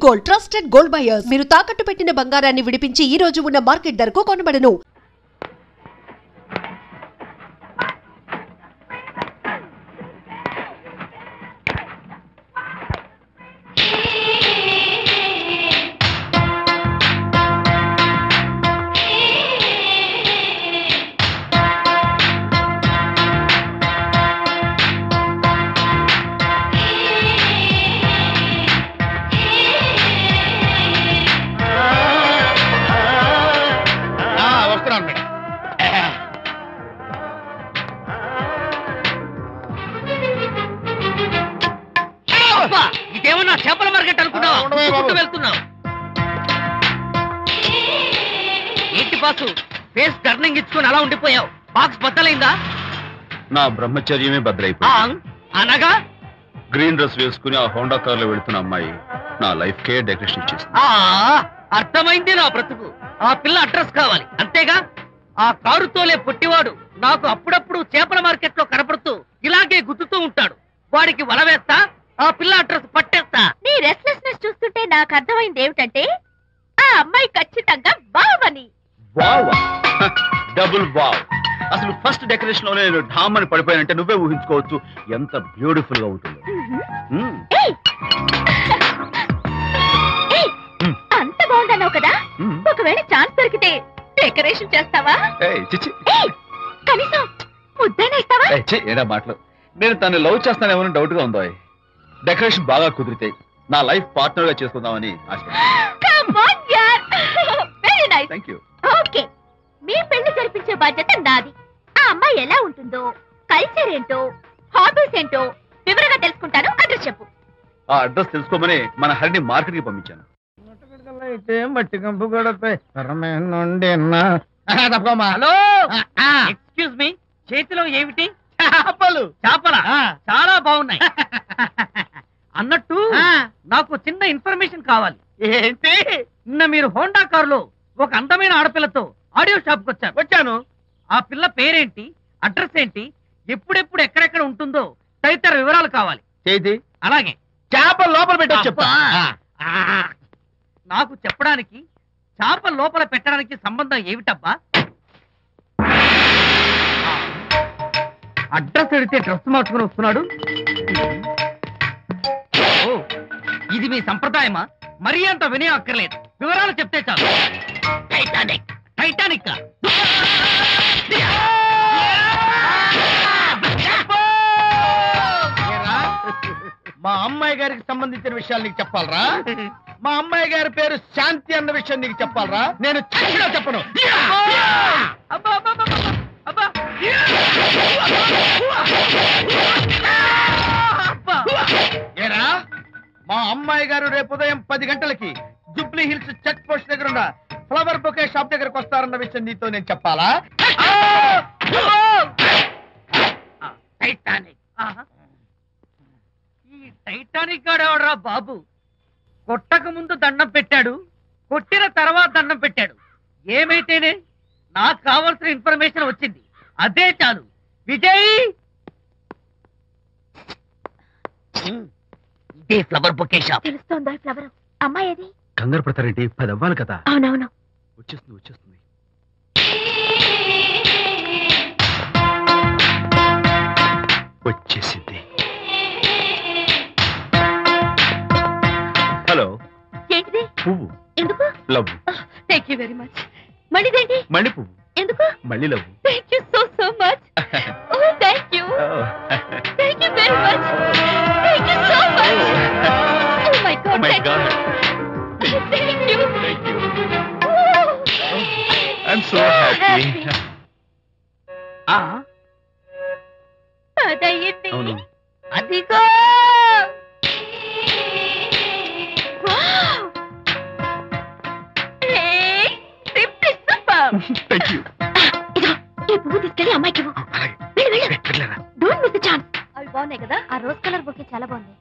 Gold, trusted gold buyers. మీరు తాకట్టు పెట్టిన బంగారాన్ని విడిపించి ఈ రోజు ఉన్న మార్కెట్ ధరకు కొనబడను. ఇదేమన్నా చేపల మార్కెట్ అనుకున్నావు? వెళ్తున్నావు ఏంటి బాసు? ఫేస్ టర్నింగ్ ఇచ్చుకొని అలా ఉండిపోయావు. బాక్స్ బద్దలైందా? నా బ్రహ్మచర్యమే బద్దలైపోయింది. అనగా గ్రీన్ డ్రెస్ వేసుకుని ఆ హోండా కార్ లో వెళుతున్న అమ్మాయి నా లైఫ్ కే డెకరేషన్ ఇచ్చేసింది. అర్థమైంది నా బ్రతుకు. ఆ పిల్ల అడ్రస్ కావాలి అంతేగా? ఆ కారుతోలే పొట్టివాడు నాకు అప్పుడప్పుడు చేపల మార్కెట్ లో కనపడుతూ ఇలాగే గుద్దుతూ ఉంటాడు. వాడికి వల వేస్తా, ఆ పిల్ల అడ్రస్ పట్టేస్తా. నీ రెస్ట్లెస్నెస్ చూస్తుంటే నాకు అర్థమైంది ఏమిటంటే ఆ అమ్మాయి ఖచ్చితంగా బావని. Wow, double wow. అసలు ఫస్ట్ డెకరేషన్ లోనే నేను ఢామని పడిపోయానంటే నువ్వే ఊహించుకోవచ్చు ఎంత బ్యూటిఫుల్ గా ఉంటుందో. అంత బాగుందన్నావు కదా, ఒకవేళ ఛాన్స్ దొరికితే డెకరేషన్ చేస్తావా? కనీసం ముద్దైనా ఇస్తావా? ఏడా మాటలు. నేను తను లవ్ చేస్తానేమో డౌట్ గా ఉందో. డెకరేషన్ బాగా కుదిరితే నా లైఫ్ పార్ట్నర్ గా చేసుకుందామని ఆశ. ఓకే, మీ పెళ్లి జరిపించే బాధ్యత నాది. ఆ అమ్మాయి ఎలా ఉంటుందో, కల్చర్ ఏంటో, హాబీస్ ఏంటో వివరంగా తెలుసుకుంటాను. అడ్రస్ చెప్పు. ఆ అడ్రస్ తెలుసుకోమని మన హరిని మార్కెట్ కి పంపించాను. మట్టి కంపు కూడా హలో, ఎక్స్క్యూజ్ మీ, చేతిలో ఏమిటి? చేపలు. చేపల చాలా బాగున్నాయి. అన్నట్టు నాకు చిన్న ఇన్ఫర్మేషన్ కావాలి. ఏంటి? నిన్న మీరు హోండా కారులో ఒక అందమైన ఆడపిల్లతో ఆడియో షాప్ కు వచ్చాను. ఆ పిల్ల పేరేంటి, అడ్రస్ ఏంటి, ఎప్పుడెప్పుడు ఎక్కడెక్కడ ఉంటుందో తదితర వివరాలు కావాలి. అలాగే చేపల లోపల పెట్టి చెప్తా. నాకు చెప్పడానికి చేపల లోపల పెట్టడానికి సంబంధం ఏమిటబ్బా? అడ్రస్ అడిగితే డ్రెస్ మార్చుకుని వస్తున్నాడు. ఇది మీ సంప్రదాయమా? మరీ అంత వినయం అక్కర్లేదు, వివరాలు చెప్తే చాలు. టైటానిక్. టైటానిక్ మా అమ్మాయి గారికి సంబంధించిన విషయాలు నీకు చెప్పాలరా? మా అమ్మాయి గారి పేరు శాంతి అన్న విషయం నీకు చెప్పాలరా? నేను చచ్చినా చెప్పను. ఏరా, మా అమ్మాయి గారు రేపు ఉదయం 10 గంటలకి జూబ్లీ హిల్స్ చెక్ పోస్ట్ దగ్గర ఉన్న ఫ్లవర్ బొకే షాప్ దగ్గరకు వస్తారన్న విషయం నీతో నేను చెప్పాలా? టైటానిక్. ఈ టైటానిక్ గాడెవడరా బాబు? కొట్టక ముందు దండం పెట్టాడు, కొట్టిన తర్వాత దండం పెట్టాడు. ఏమైతేనే నాకు కావాల్సిన ఇన్ఫర్మేషన్ వచ్చింది, అదే చాలు. విజయ్, ఇదే ఫ్లవర్ బొకే షాప్. తెలుస్తోందా ఫ్లవర్? అమ్మాయి ఏది? కంగారు పడతారేంటి? 10 అవ్వాలి కదా. అవునవును, వచ్చేస్తుంది వచ్చేస్తుంది. వచ్చేసింది. హలో. ఏంటిది? పువ్వు. ఎందుకు? Love. Thank you very much. మళ్ళీదేంటి? మళ్ళీ పువ్వు. ఎందుకు? మళ్ళీ love. Thank you so much. Oh thank you. Thank you very much. Thank you so much. Oh my god. My god. Thank you. Thank you. I am so happy. అదయ్యింది. అవును. అదిగో. Thank you. ఈ పువ్వు తీసుకెళ్ళి అమ్మాయికి ఇవ్వు. Don't miss the chance. అవి బాగున్నాయి కదా? ఆ రోజ్ కలర్ బొకే చాలా బాగుంది.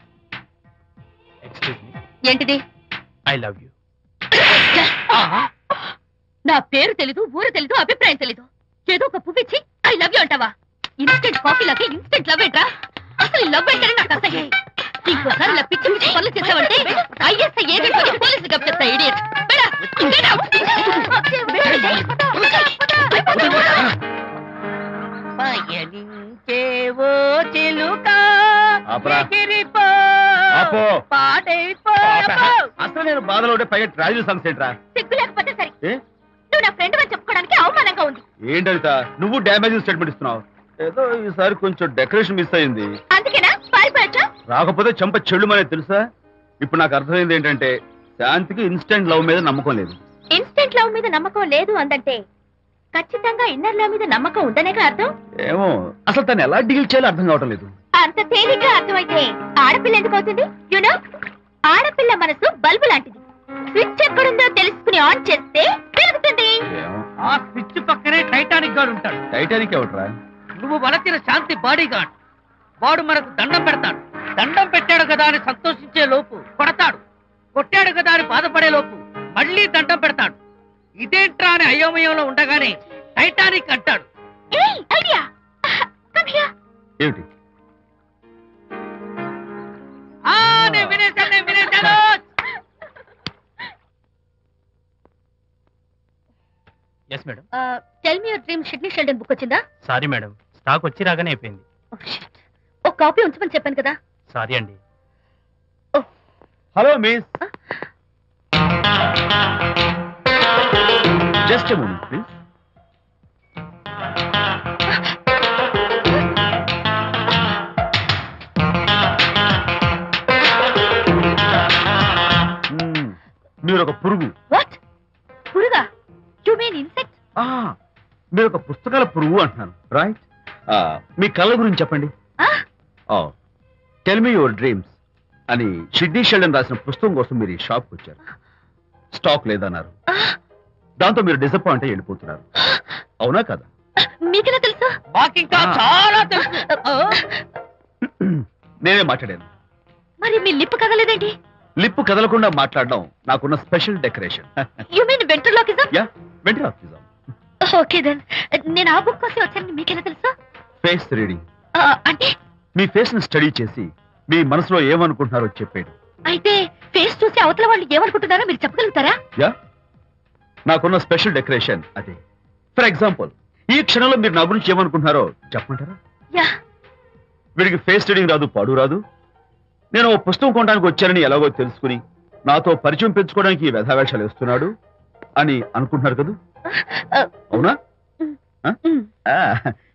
Excuse me. ఏంటిది? I love you. నా పేరు తెలీదు, ఊరు తెలీదు, అభిప్రాయం తెలీదు. ఏదో ఒక పువ్వు ఇచ్చి ఐ లవ్ యూ అంటావా? ఇన్స్టెంట్ కాఫీలకి ఇన్స్టెంట్ లవ్ ఏంట్రా? అసలు లవ్ ఏంటని నాకు అసహ్యం. ఇంకోసారి ఇలా పిచ్చి పిచ్చి పనులు చేసావంటే ఐఎస్ఐ ఏజెంట్ పో. పాడైపో. అసలు నేను బాధలో ఉంటే పైగా ట్రాజడీ సాంగ్స్ ఏంట్రా? సిగ్గు లేకపోతే సరే, ఏ? నువ్వు నా ఫ్రెండ్ అని చెప్పుకోవడానికి అవమానంగా ఉంది. ఏంటంట నువ్వు డ్యామేజ్ స్టేట్మెంట్ ఇస్తున్నావు? ఏదో ఈసారి కొంచెం డెకరేషన్ మిస్ అయింది. అందుకేనా పారిపోయొచ్చా? రాకపోతే చెంప చెల్లుమనే తెలుసా? ఇప్పుడు నాకు అర్థమైంది ఏంటంటే శాంతికి ఇన్స్టెంట్ లవ్ మీద నమ్మకం లేదు. ఇన్స్టెంట్ లవ్ మీద నమ్మకం లేదు అందంటే ఖచ్చితంగా ఇన్నర్ లవ్ మీద నమ్మకం ఉందనేగా అర్థం. ఏమో అసలు తను ఎలా డీల్ చేయాలో అర్థం కావటం లేదు. అంత తేలిగ్గా అర్థమైతే ఆడపిల్ల ఎందుకు అవుతుంది? యూనో, ఆడపిల్ల మనసు బల్బు లాంటిది. స్విచ్ ఎక్కడుందో తెలుసుకుని ఆన్ చేస్తే పెరుగుతుంది. ఏమో ఆ స్విచ్ పక్కనే టైటానిక్ గార్డ్ ఉంటాడు. టైటానిక్ ఎవట్రా? నువ్వు వలచిన శాంతి బాడీ గార్డ్. వాడు మనకు దండం పెడతాడు. దండం పెట్టాడు కదా అని సంతోషించే లోపు కొడతాడు. కొట్టాడు కదా అని బాధపడే లోపు మళ్ళీ దండం పెడతాడు. ఇదేంట్రా అని అయోమయంలో ఉండగానే టైటానిక్ అంటాడు. ఏయ్ ఐడియా, కమ్ హియర్. ఏమిటి? నేను వినేశాను. Yes madam. Tell me your dream Sidney Sheldon book వచ్చిందా? సారీ మేడం, స్టాక్ వచ్చి రాగానే అయిపోయింది. ఒక కాపీ ఉంచమని చెప్పాను కదా. సారీ అండి. Hello miss, just a moment please. మీరు ఒక పురుగు. వాట్? పురుగా? You mean insect? మీరు ఒక పుస్తకాల పురుగు అంటున్నాను, రైట్? మీ కళ్ళ గురించి చెప్పండి. టెల్ మీ యువర్ డ్రీమ్స్ అని షిడ్నీ షెల్డన్ రాసిన పుస్తకం కోసం మీరు ఈ షాప్కి వచ్చారు. స్టాక్ లేదన్నారు. దాంతో మీరు డిసప్పాయింట్ అయ్యి వెళ్ళిపోతున్నారు, అవునా కదా? మీకెలా తెలుసు? మాకింకా చాలా తెలుసు. నేనే మాట్లాడాను. మరి మీ లిప్ కదలేదేంటి? లిప్పు కదలకుండా మాట్లాడడం నాకున్న special decoration. You mean ventriloquism? Yeah, ventriloquism. Okay then. నేను ఆ బుక్ కోసం వచ్చానని మీకెలా తెలుసు? Face reading. అంటే మీ ఫేస్ ని స్టడీ చేసి మీ మనసులో ఏమనుకుంటున్నారో చెప్పాడు. అయితే ఫేస్ చూసి అవతల వాళ్ళు ఏమనుకుంటున్నారో మీరు చెప్పగలుగుతారా? యా, నాకున్న స్పెషల్ డెకరేషన్ అదే. ఫర్ ఎగ్జాంపుల్, ఈ క్షణంలో మీరు నా గురించి ఏమనుకుంటున్నారో చెప్పమంటారా? యా. వీడికి ఫేస్ రీడింగ్ రాదు, పాడు రాదు. నేను ఓ పుస్తకం కొనడానికి వచ్చానని ఎలాగో తెలుసుకుని నాతో పరిచయం పెంచుకోవడానికి ఈ వ్యధావేషాలు వేస్తున్నాడు అని అనుకుంటున్నారు కదా, అవునా?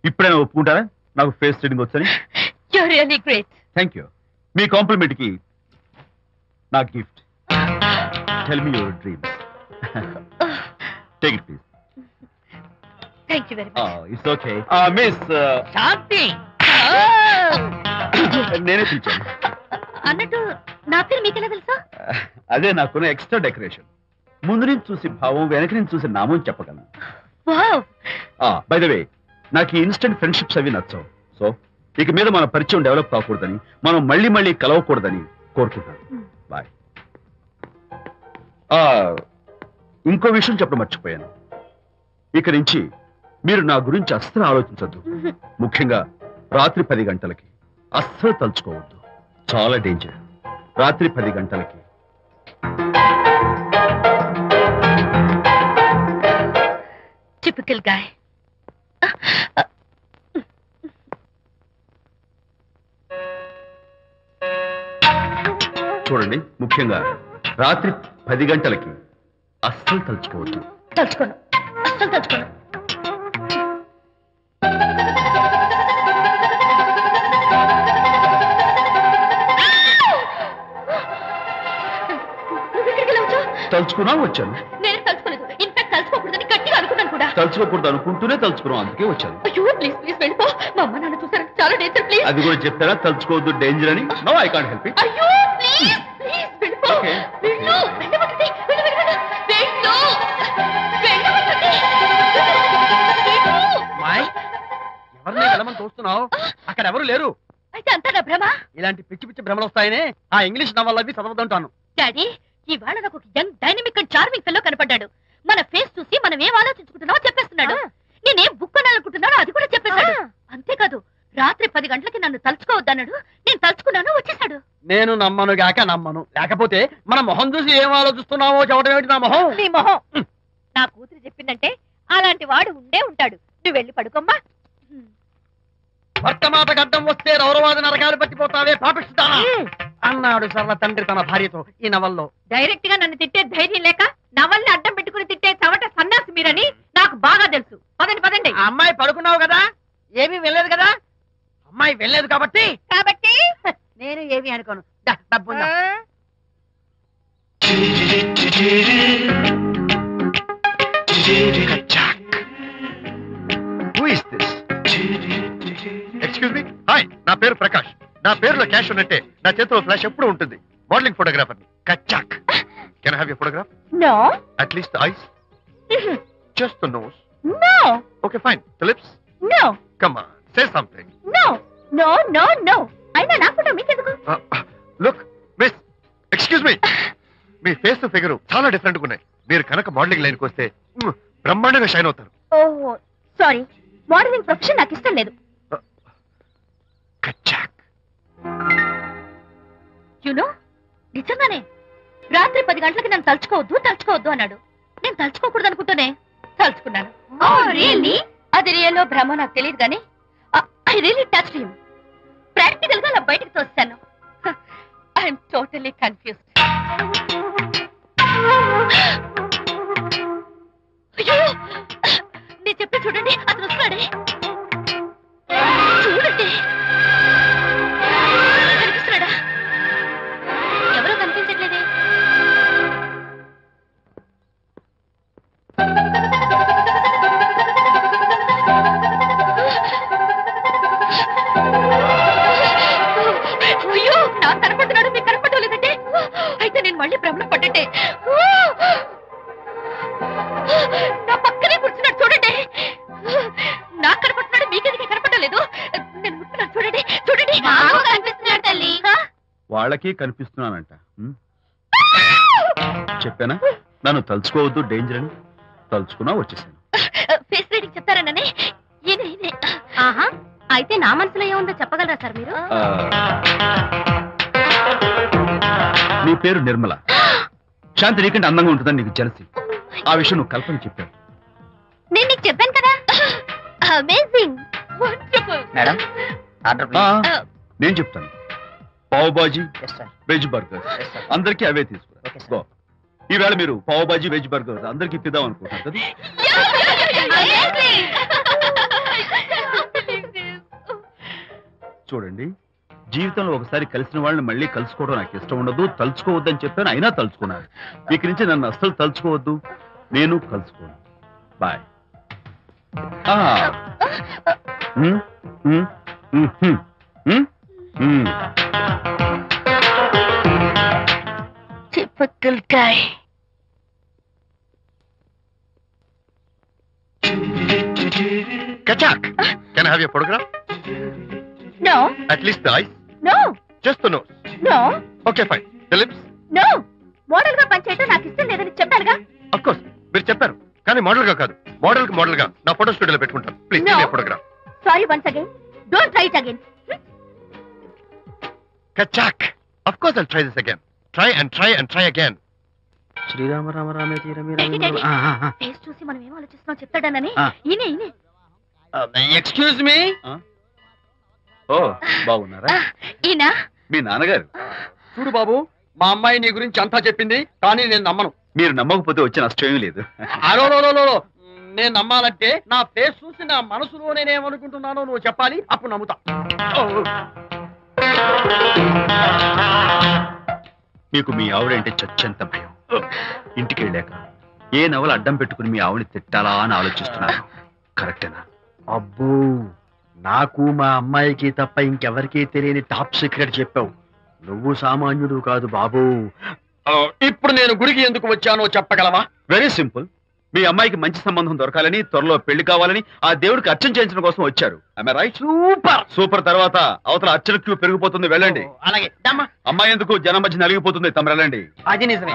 ఇప్పుడైనా ఒప్పుకుంటారా నాకు ఫేస్ రీడింగ్ వచ్చని? You are really great. Thank you. మీ కాంప్లిమెంట్ కి నా gift. Tell me your dreams. Take it please. Thank you very much. It's okay. Miss Shanti, నేనే పిలిచాను. అన్నట్టు నా పేరు మీకెలా తెలుసా? అదే నాకున్న ఎక్స్ట్రా డెకరేషన్. ముందు నుంచి చూసి భావం, వెనక నుంచి చూసి నామం చెప్పగలను. వావ్. బై ద వే, నాకు ఈ ఇన్స్టెంట్ ఫ్రెండ్షిప్స్ అవి నచ్చవు. సో ఇక మీద మన పరిచయం డెవలప్ కాకూడదని, మనం మళ్ళీ మళ్ళీ కలవకూడదని కోరుకుంటాను. బాయ్. ఇంకో విషయం చెప్పడం మర్చిపోయాను. ఇక నుంచి మీరు నా గురించి అస్సలు ఆలోచించద్దు. ముఖ్యంగా రాత్రి 10 గంటలకి అస్సలు తలుచుకోవద్దు. చాలా డేంజర్. రాత్రి 10 గంటలకి. Typical guy. చూడండి, ముఖ్యంగా రాత్రి 10 గంటలకి అస్సలు తలుచుకోవద్దు. తలుచుకోను, అస్సలు తలుచుకోను. తలుచుకున్నా వచ్చాను. నేను తలుచుకోలేదు. ఇన్ఫాక్ట్ తలుచుకోకూడదని గట్టిగా అనుకున్నాను కూడా. తలుచుకోకూడదు అనుకుంటూనే తలుచుకున్నాం, అందుకే వచ్చాను. అయ్యో ప్లీజ్ ప్లీజ్ వెళ్ళిపో. మా అమ్మ నాన్న చూసారు, చాలా డేంజర్. ప్లీజ్. అది కూడా చెప్తారా తలుచుకోవద్దు డేంజర్ అని? No, I can't help it. అయ్యో ప్లీజ్ ప్లీజ్ వెళ్ళిపో. Okay. వెళ్ళు, వెళ్ళమంటుంది. వెళ్ళు వెళ్ళు వెళ్ళు. వెళ్ళు, వెళ్ళమంటుంది. వెళ్ళు. మాయ్, ఎవరిని వెళ్ళమని చూస్తున్నావు? అక్కడ ఎవరు లేరు. అయితే అంతా నా భ్రమ. ఇలాంటి పిచ్చి పిచ్చి భ్రమలు వస్తాయనే ఆ ఇంగ్లీష్ నవల్ అవి చదవదంటాను. డాడీ, ఇవాళ నాకు ఒక young dynamic and charming fellow కనపడ్డాడు. మన ఫేస్ చూసి మనం ఏం ఆలోచించుకుంటున్నామో చెప్పేస్తున్నాడు. నేనేం బుక్ కొనాలనుకుంటున్నానో అది కూడా చెప్పేశాడు. అంతేకాదు, రాత్రి 10 గంటలకి నన్ను తలుచుకోవద్దన్నాడు. నేను తలుచుకున్నాను, వచ్చేసాడు. నేను నమ్మను గాక నమ్మను. లేకపోతే మన మొహం చూసి ఏం ఆలోచిస్తున్నావో చెప్పడం ఏమిటి? నా మొహం. నీ మొహం. నా కూతురు చెప్పిందంటే అలాంటి వాడు ఉండే ఉంటాడు. నువ్వు వెళ్ళి పడుకోమ్మా. భర్త మాట గడ్డం వస్తే రౌరవాద నరకాలు పట్టిపోతావే పాపిస్తానా? అన్నాడు సర్వ తండ్రి తన భార్యతో ఈ నవల్లో. డైరెక్ట్ గా నన్ను తిట్టే ధైర్యం లేక నవల్ని అడ్డం పెట్టుకుని తిట్టే చవట సన్నాసి మీరని నాకు బాగా తెలుసు. పదండి పదండి. ఆ అమ్మాయి పడుకున్నావు కదా, ఏమీ వెళ్ళలేదు కదా. అమ్మాయి వెళ్ళలేదు కాబట్టి నేను ఏమి అనుకోను. డబ్బు ఎక్స్క్యూజ్ మీ, హాయ్, నా పేరు ప్రకాష్. నా పేరులో క్యాష్ ఉన్నట్టే నా చేతిలో ఫ్లాష్ ఎప్పుడు ఉంటుంది. మోడలింగ్ ఫోటోగ్రాఫర్ కచ్చాక్. Can I have your photograph? No. At least the eyes, just the nose. No. Okay fine, the lips. No. Come on, say something. No no no no. అయినా నా ఫోటో మీకెందుకు? Look miss, excuse me, మీ face figure చాలా different గా ఉన్నాయి. మీరు కనుక modelling లైన్కి వస్తే బ్రహ్మాండంగా షైన్ అవుతారు. ఓహో సారీ, మోడలింగ్ ప్రొఫెషన్ నాకు ఇష్టం లేదు. కచ్చాక్. యునో నిజంగానే రాత్రి 10 గంటలకి నన్ను తలుచుకోవద్దు అన్నాడు. నేను తలుచుకోకూడదు అనుకుంటూనే తలుచుకున్నాను. అది రియల్లో భ్రమ నాకు తెలియదు కానీ I really touch him. Practical గా అలా బయటకు తోస్తాను. I'm totally confused. అయ్యో, నేను చెప్పి చూడండి, అతను వస్తున్నాడే. చూడండి, కనిపిస్తున్నాడా? ఎవరో కనిపించట్లేదే. అయ్యో, నాకు కనపడుతున్నాడు, మీకు కనపడటం లేదంటే అయితే నేను మళ్ళీ భ్రమలో పడ్డట్టే. నా పక్కనే కూర్చున్నాడు చూడండి. నాకు కనపడుతున్నాడు, మీకెందుకు కనపడటం లేదు? నేను ముట్టున్నాను చూడండి, చూడండి, కనిపిస్తున్నాడు తల్లి. వాళ్ళకి కనిపిస్తున్నానంట. చెప్పానా నన్ను తలుచుకోవద్దు, డేంజర్ అని. తలుచుకున్నా వచ్చేసాను. ఫేస్ రీడింగ్ చెప్తారననే. ఈయనే. ఆహా, అయితే నా మనసులో ఏముందో చెప్పగలరా సార్ మీరు? నీ పేరు నిర్మల. శాంతి నీకంటే అందంగా ఉంటుందని నీకు జలసి. ఆ విషయం నువ్వు కల్పన చెప్పావు. నేను నీకు చెప్పాను కదా. Amazing, wonderful. మేడం ఆర్డర్ నేను చెప్తాను. Pav bhaji, yes sir. Veg burger yes sir. అందరికీ అవే తీసుకురా. Okay sir. గో. ఈవేళ మీరు పావ్ బాజీ వెజ్ బర్గర్ అందరికీ ఇద్దాం అనుకుంటున్నారు కదా. చూడండి, జీవితంలో ఒకసారి కలిసిన వాళ్ళని మళ్ళీ కలుసుకోవడం నాకు ఇష్టం ఉండదు. తలుచుకోవద్దని చెప్పాను, అయినా తలుచుకున్నాను. ఇక నుంచి నన్ను అస్సలు తలుచుకోవద్దు, నేను కలుసుకోను. Bye. Typical guy. Kachak, can I have your photograph? No, At least the eyes, no, just the nose. no, Okay fine, the lips. no. Model గా పనిచేయటం నాకు ఇష్టం లేదని చెప్పానుగా. Of course, మీరు చెప్పారు కానీ మోడల్ గా కాదు. మోడల్ గా నా ఫోటో స్టూడియోలో పెట్టుకుంటాను. Please No. Photograph. Sorry once again. Don't try it again. Kachak, of course I'll try this again. Try and try and try again. Srirama Rama రామే తీరమే ఫేస్ చూసి మనం ఏం ఆలోచిస్తున్నాం చెప్తాడనని. ఆ. ఈయనే. Excuse me. ఓ బాగున్నారా? ఈయన మీ నాన్నగారు. చూడు బాబు, మా అమ్మాయి నీ గురించి అంతా చెప్పింది, కానీ నేను నమ్మను. మీరు నమ్మకపోతే వచ్చే నష్టం ఏమీ లేదు. అలో నేను నమ్మాలంటే నా ఫేస్ చూసి నా మనసులో నేనేమనుకుంటున్నానో నువ్వు చెప్పాలి, అప్పుడు నమ్ముతా. మీకు మీ ఆవిడంటే చచ్చంత భయం. ఇంటికి వెళ్ళాక ఏ నవల అడ్డం పెట్టుకుని మీ ఆవిడని తిట్టాలా అని ఆలోచిస్తున్నాను. కరెక్టేనా? అబ్బో, నాకు మా అమ్మాయికి తప్ప ఇంకెవరికీ తెలియని టాప్ సీక్రెట్ చెప్పావు. నువ్వు సామాన్యుడు కాదు బాబు. ఇప్పుడు నేను గుడికి ఎందుకు వచ్చానో చెప్పగలవా? Very simple. మీ అమ్మాయికి మంచి సంబంధం దొరకాలని, త్వరలో పెళ్లి కావాలని ఆ దేవుడికి అర్చన చేయించడం కోసం వచ్చారు. రైట్? సూపర్. తర్వాత అవతల అర్చన క్యూ పెరిగిపోతుంది, వెళ్ళండి. అలాగే. అమ్మాయి ఎందుకు జనం మధ్య నలిగిపోతుంది, తమ వెళ్ళండి. అది నిజమే.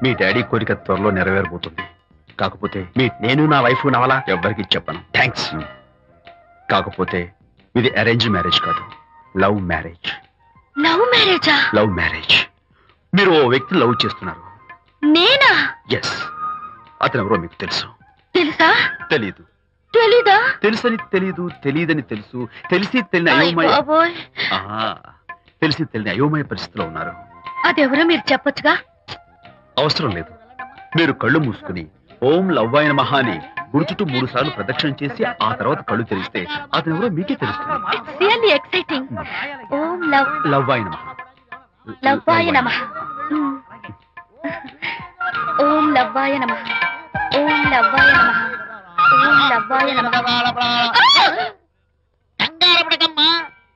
మీ డాడీ కోరిక త్వరలో నెరవేరబోతుంది. కాకపోతే నేను నా వైఫ్ నవలా ఎవ్వరికి చెప్పను. థ్యాంక్స్. కాకపోతే ఇది అరేంజ్ మ్యారేజ్ కాదు, లవ్ మ్యారేజ్. లవ్ మ్యారేజా? Love marriage. మీరు ఓ వ్యక్తి లవ్ చేస్తున్నారు. నేనా? ఎస్. అతను ఎవరో మీకు తెలుసు. తెలుసా? తెలీదు. తెలీదా? తెలుసని తెలీదు, తెలియదని తెలుసు, తెలిసి తెలియని అయోమయ. బాబోయ్. తెలిసి తెలియని అయోమయ పరిస్థితిలో ఉన్నారు. అదెవరో మీరు చెప్పొచ్చుగా. అవసరం లేదు. మీరు కళ్ళు మూసుకుని ఓం లవ్వాయ నమః అని గుడి చుట్టూ 3 సార్లు ప్రదక్షిణ చేసి ఆ తర్వాత కళ్ళు తెరిస్తే అతను ఎవరో మీకే తెలుస్తుంది. It's really exciting. ఓం లవ్వాయ నమః. లవ్వాయ నమః. ఓం లవ్వాయ నమః. ఓం లవ్వాయ నమః. ఓం లవ్వాయ నమః. కంగారు పడకమ్మా,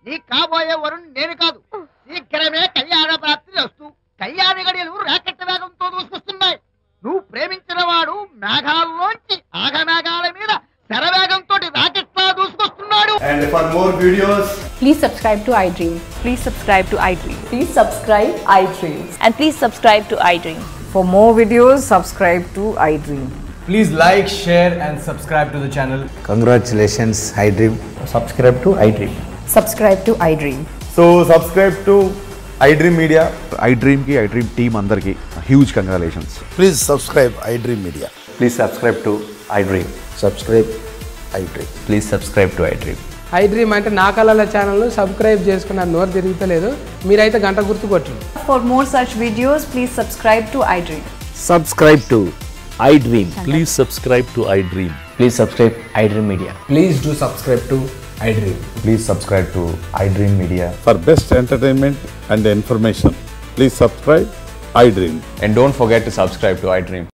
నీ కాబోయే వరుణ్ నేను కాదు. శీఘ్రమే కళ్యాణ ప్రాప్తి వస్తూ కళ్యాణ గడియలు రాకెట్ వేగంతో దూసుకొస్తున్నాయి. నువ్వు ప్రేమించిన వాడు మేఘాల్లోంచి ఆగమేఘాల మీద శరవేగంతో రాకెట్లా దూసుకొస్తున్నాడు. And for more videos, Please subscribe to iDream. Please subscribe to iDream. Please subscribe iDream. And please subscribe to iDream. For more videos, subscribe to iDream. please like, share and subscribe to the channel. Congratulations, iDream. Subscribe to iDream. Subscribe to iDream. So subscribe to iDream Media. iDream ki iDream team andarki huge congratulations. Please subscribe iDream Media. Please subscribe to iDream. Subscribe iDream. Please subscribe to iDream. iDream అంటే నా కళల channel subscribe చేసుకున్న నోరు తిరుగుతలేదు. మీరైతే గంట గుర్తు కొట్టండి. For more such videos, please subscribe to iDream. Subscribe to iDream. Please subscribe to iDream. Please subscribe iDream Media. Please do subscribe to iDream. Please subscribe to iDream Media. For best entertainment and information, please subscribe iDream. And don't forget to subscribe to iDream.